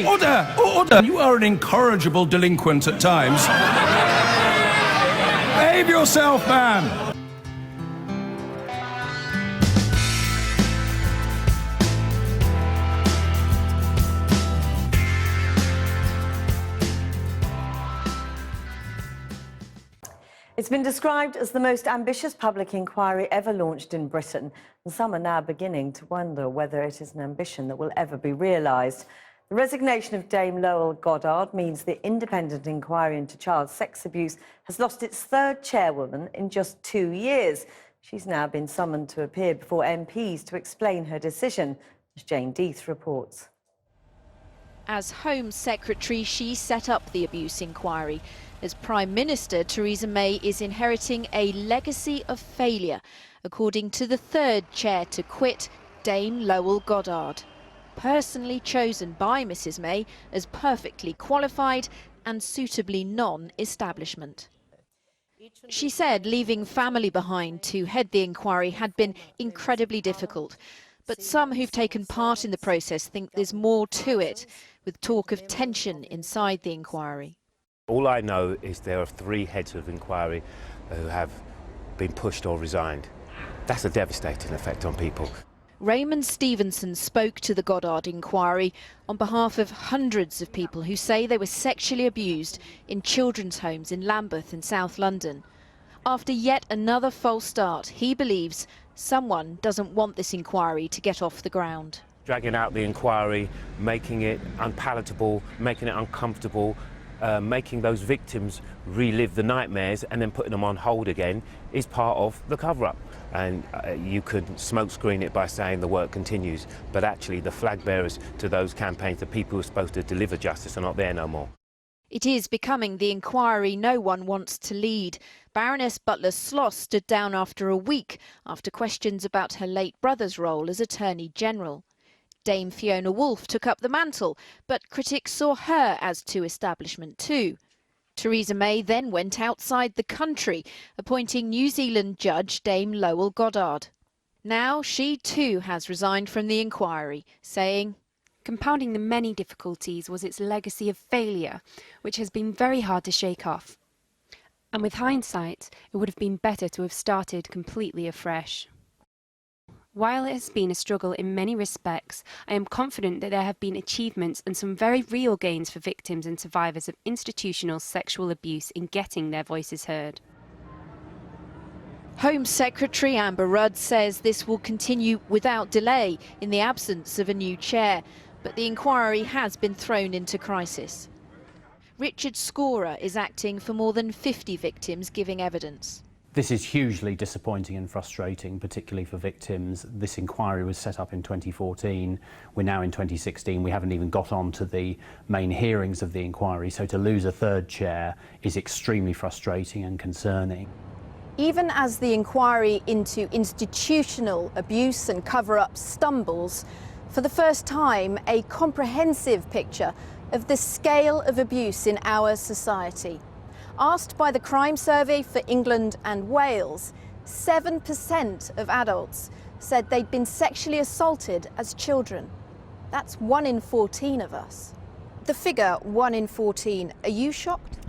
Order! Order! You are an incorrigible delinquent at times. Behave yourself, man! It's been described as the most ambitious public inquiry ever launched in Britain, and some are now beginning to wonder whether it is an ambition that will ever be realised. The resignation of Dame Lowell Goddard means the independent inquiry into child sex abuse has lost its third chairwoman in just 2 years. She's now been summoned to appear before MPs to explain her decision, as Jane Death reports. As Home Secretary, she set up the abuse inquiry. As Prime Minister, Theresa May is inheriting a legacy of failure, according to the third chair to quit, Dame Lowell Goddard. Personally chosen by Mrs May as perfectly qualified and suitably non-establishment. She said leaving family behind to head the inquiry had been incredibly difficult. But some who've taken part in the process think there's more to it, with talk of tension inside the inquiry. All I know is there are 3 heads of inquiry who have been pushed or resigned. That's a devastating effect on people. Raymond Stevenson spoke to the Goddard inquiry on behalf of hundreds of people who say they were sexually abused in children's homes in Lambeth in South London. After yet another false start, he believes someone doesn't want this inquiry to get off the ground. Dragging out the inquiry, making it unpalatable, making it uncomfortable, making those victims relive the nightmares and then putting them on hold again is part of the cover-up. And you could smokescreen it by saying the work continues, but actually the flag bearers to those campaigns, the people who are supposed to deliver justice, are not there no more. It is becoming the inquiry no one wants to lead. Baroness Butler-Sloss stood down after a week after questions about her late brother's role as Attorney General. Dame Fiona Woolf took up the mantle, but critics saw her as too establishment too. Theresa May then went outside the country, appointing New Zealand judge Dame Lowell Goddard. Now she too has resigned from the inquiry, saying, "Compounding the many difficulties was its legacy of failure, which has been very hard to shake off. And with hindsight, it would have been better to have started completely afresh. While it has been a struggle in many respects, I am confident that there have been achievements and some very real gains for victims and survivors of institutional sexual abuse in getting their voices heard." Home Secretary Amber Rudd says this will continue without delay in the absence of a new chair, but the inquiry has been thrown into crisis. Richard Scorer is acting for more than 50 victims giving evidence. This is hugely disappointing and frustrating, particularly for victims. This inquiry was set up in 2014. We're now in 2016. We haven't even got on to the main hearings of the inquiry, so to lose a third chair is extremely frustrating and concerning. Even as the inquiry into institutional abuse and cover-up stumbles, for the first time, a comprehensive picture of the scale of abuse in our society. Asked by the Crime Survey for England and Wales, 7% of adults said they'd been sexually assaulted as children. That's 1 in 14 of us. The figure 1 in 14, are you shocked?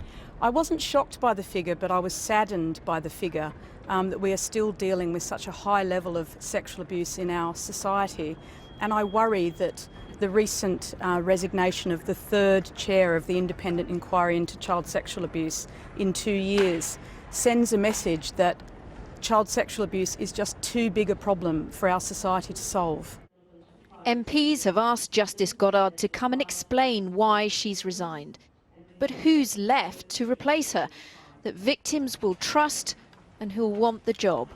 I wasn't shocked by the figure, but I was saddened by the figure that we are still dealing with such a high level of sexual abuse in our society. And I worry that the recent resignation of the third chair of the independent inquiry into child sexual abuse in 2 years sends a message that child sexual abuse is just too big a problem for our society to solve. MPs have asked Justice Goddard to come and explain why she's resigned. But who's left to replace her that victims will trust and who'll want the job?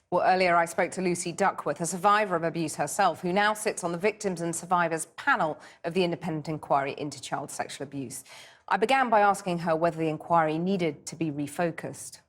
Well, earlier I spoke to Lucy Duckworth, a survivor of abuse herself, who now sits on the Victims and Survivors panel of the independent inquiry into child sexual abuse. I began by asking her whether the inquiry needed to be refocused.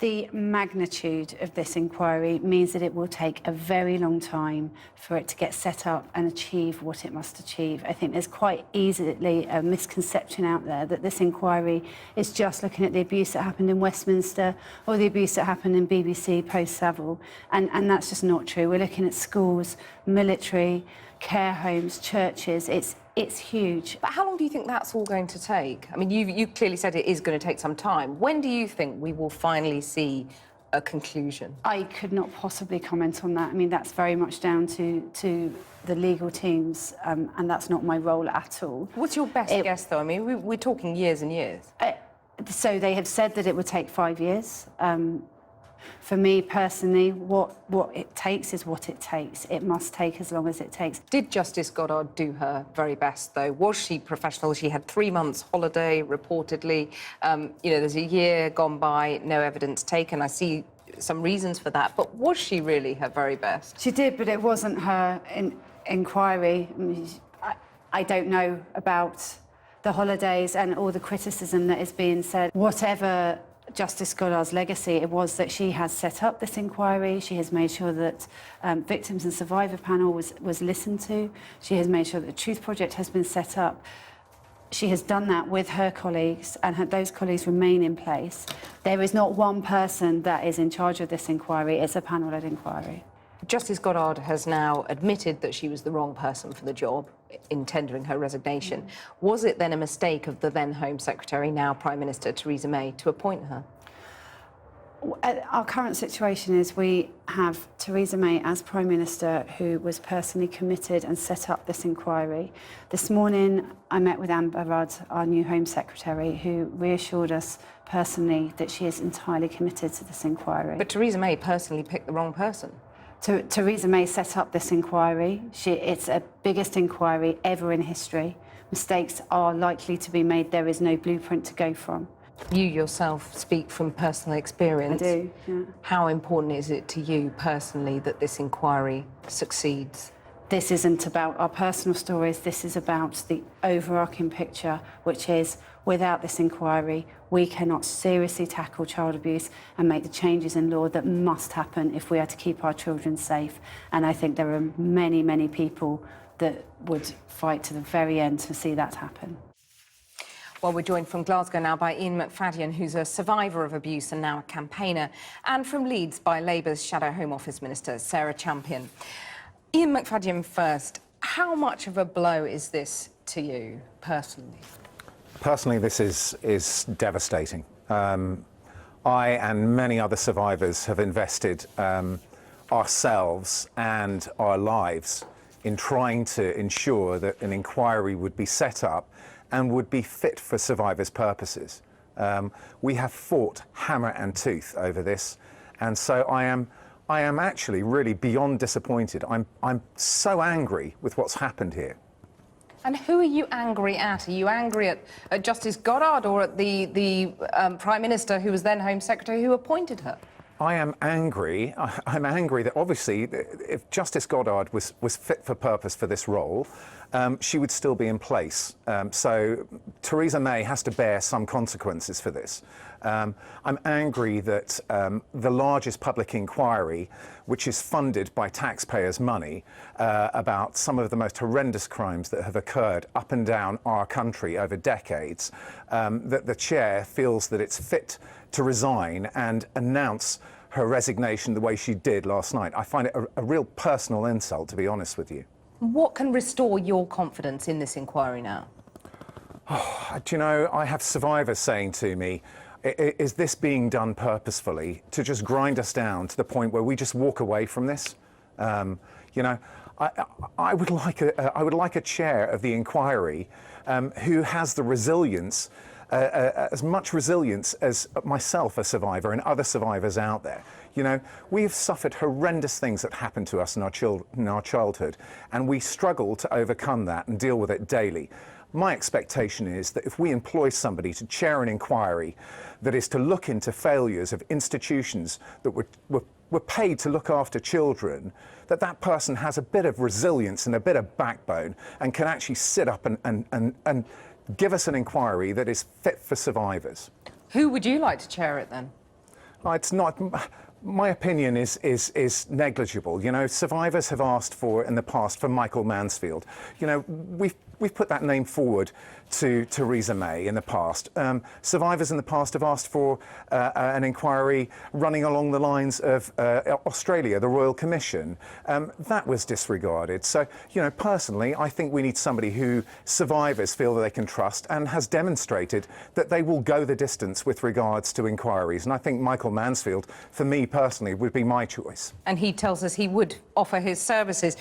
The magnitude of this inquiry means that it will take a very long time for it to get set up and achieve what it must achieve. I think there's quite easily a misconception out there that this inquiry is just looking at the abuse that happened in Westminster or the abuse that happened in BBC post-Savile, and that's just not true. We're looking at schools, military, care homes, churches. It's huge. But how long do you think that's all going to take? I mean, you clearly said it is going to take some time. When do you think we will finally see a conclusion? I could not possibly comment on that. I mean, that's very much down to the legal teams, and that's not my role at all. What's your best guess, though? I mean, we're talking years and years. So they have said that it would take 5 years. For me personally, what it takes is what it takes. It must take as long as it takes. Did Justice Goddard do her very best, though? Was she professional? She had 3 months holiday, reportedly. You know, there's a year gone by, no evidence taken. I see some reasons for that, but was she really her very best? She did, but it wasn't her inquiry. I mean, I don't know about the holidays and all the criticism that is being said. Whatever Justice Goddard's legacy, it was that she has set up this inquiry. She has made sure that Victims and Survivor panel was listened to. She has made sure that the Truth Project has been set up. She has done that with her colleagues, and those colleagues remain in place. There is not one person that is in charge of this inquiry. It's a panel-led inquiry. Justice Goddard has now admitted that she was the wrong person for the job in tendering her resignation. Was it then a mistake of the then Home Secretary, now Prime Minister Theresa May, to appoint her? Our current situation is we have Theresa May as Prime Minister, who was personally committed and set up this inquiry. This morning I met with Amber Rudd, our new Home Secretary, who reassured us personally that she is entirely committed to this inquiry. But Theresa May personally picked the wrong person. Theresa May set up this inquiry. It's the biggest inquiry ever in history. Mistakes are likely to be made. There is no blueprint to go from. You yourself speak from personal experience. I do, yeah. How important is it to you personally that this inquiry succeeds? This isn't about our personal stories. This is about the overarching picture, which is without this inquiry, we cannot seriously tackle child abuse and make the changes in law that must happen if we are to keep our children safe. And I think there are many, many people that would fight to the very end to see that happen. Well, we're joined from Glasgow now by Ian Macfadyen, who's a survivor of abuse and now a campaigner, and from Leeds by Labour's Shadow Home Office Minister, Sarah Champion. Ian Macfadyen first, how much of a blow is this to you personally? Personally, this is devastating. I and many other survivors have invested ourselves and our lives in trying to ensure that an inquiry would be set up and would be fit for survivors' purposes. We have fought hammer and tooth over this, and so I am actually really beyond disappointed. I'm so angry with what's happened here. And who are you angry at? Are you angry at Justice Goddard or at the Prime Minister, who was then Home Secretary, who appointed her? I am angry. I'm angry that obviously if Justice Goddard was fit for purpose for this role, she would still be in place. So Theresa May has to bear some consequences for this. I'm angry that the largest public inquiry, which is funded by taxpayers' money, about some of the most horrendous crimes that have occurred up and down our country over decades, that the chair feels that it's fit to resign and announce her resignation the way she did last night. I find it a real personal insult, to be honest with you. What can restore your confidence in this inquiry now? Oh, do you know, I have survivors saying to me, is this being done purposefully to just grind us down to the point where we just walk away from this? You know, I would like a chair of the inquiry who has the resilience, as much resilience as myself, a survivor, and other survivors out there. You know, we have suffered horrendous things that happened to us in our childhood, and we struggle to overcome that and deal with it daily. My expectation is that if we employ somebody to chair an inquiry that is to look into failures of institutions that were paid to look after children, that person has a bit of resilience and a bit of backbone and can actually sit up and give us an inquiry that is fit for survivors. Who would you like to chair it then? It's not my opinion is negligible. You know, survivors have asked for, in the past, for Michael Mansfield. You know, we've put that name forward to Theresa May in the past. Survivors in the past have asked for an inquiry running along the lines of Australia, the Royal Commission. That was disregarded. So, you know, personally, I think we need somebody who survivors feel that they can trust and has demonstrated that they will go the distance with regards to inquiries. And I think Michael Mansfield, for me personally, would be my choice. And he tells us he would offer his services.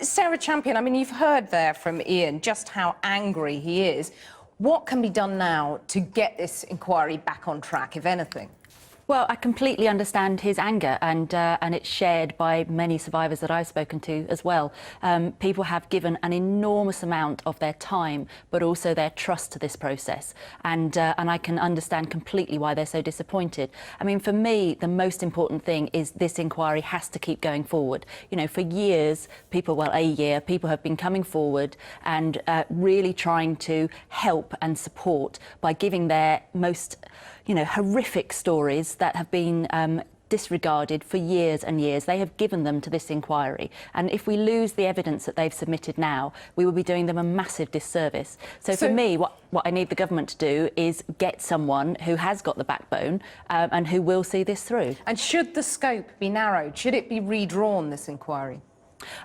Sarah Champion, I mean, you've heard there from Ian just how angry he is. What can be done now to get this inquiry back on track, if anything? Well, I completely understand his anger, and it's shared by many survivors that I've spoken to as well. People have given an enormous amount of their time, but also their trust to this process, and I can understand completely why they're so disappointed. I mean, for me, the most important thing is this inquiry has to keep going forward. You know, for years, people have been coming forward and really trying to help and support by giving their most, you know, horrific stories that have been disregarded for years and years. They have given them to this inquiry. And if we lose the evidence that they've submitted now, we will be doing them a massive disservice. So for me, what I need the government to do is get someone who has got the backbone and who will see this through. And should the scope be narrowed? Should it be redrawn, this inquiry?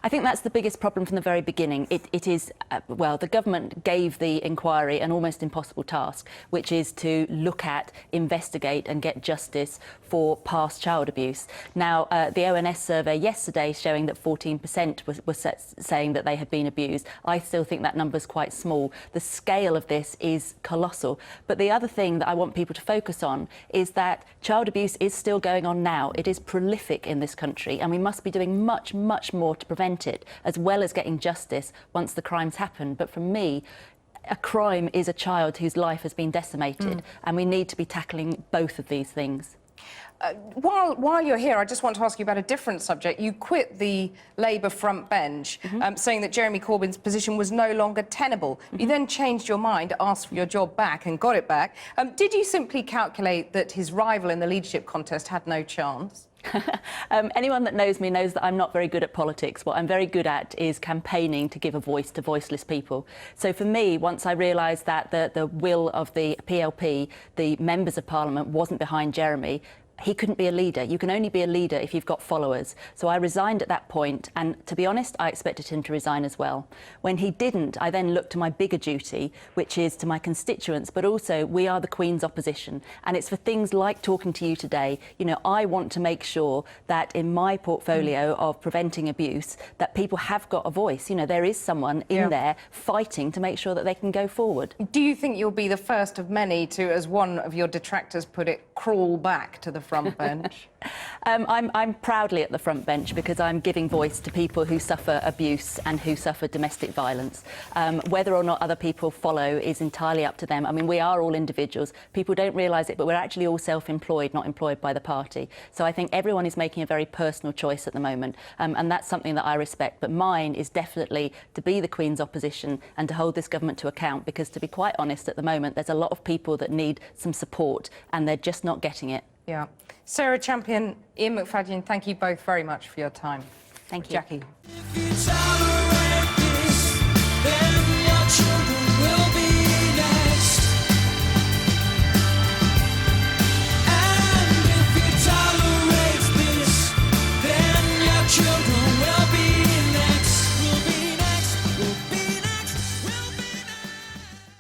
I think that's the biggest problem from the very beginning. It is, well, the government gave the inquiry an almost impossible task, which is to look at, investigate and get justice for past child abuse. Now, the ONS survey yesterday showing that 14% was saying that they had been abused. I still think that number's quite small. The scale of this is colossal. But the other thing that I want people to focus on is that child abuse is still going on now. It is prolific in this country, and we must be doing much, much more to prevent it, as well as getting justice once the crimes happen. But for me, a crime is a child whose life has been decimated, and we need to be tackling both of these things. While you're here, I just want to ask you about a different subject. You quit the Labour front bench, saying that Jeremy Corbyn's position was no longer tenable. You then changed your mind, asked for your job back and got it back. Did you simply calculate that his rival in the leadership contest had no chance? Anyone that knows me knows that I'm not very good at politics. What I'm very good at is campaigning to give a voice to voiceless people. So for me, once I realised that the will of the PLP, the members of Parliament, wasn't behind Jeremy, he couldn't be a leader. You can only be a leader if you've got followers. So I resigned at that point, and to be honest, I expected him to resign as well. When he didn't, I then looked to my bigger duty, which is to my constituents, but also we are the Queen's opposition. And it's for things like talking to you today. You know, I want to make sure that in my portfolio of preventing abuse, that people have got a voice. You know, there is someone in there fighting to make sure that they can go forward. Do you think you'll be the first of many to, as one of your detractors put it, crawl back to the front bench? I'm proudly at the front bench because I'm giving voice to people who suffer abuse and who suffer domestic violence. Whether or not other people follow is entirely up to them. I mean, we are all individuals. People don't realise it, but we're actually all self-employed, not employed by the party. So I think everyone is making a very personal choice at the moment, and that's something that I respect. But mine is definitely to be the Queen's opposition and to hold this government to account, because to be quite honest, at the moment, there's a lot of people that need some support and they're just not getting it. Yeah. Sarah Champion, Ian Macfadyen, thank you both very much for your time. Thank you. Jackie.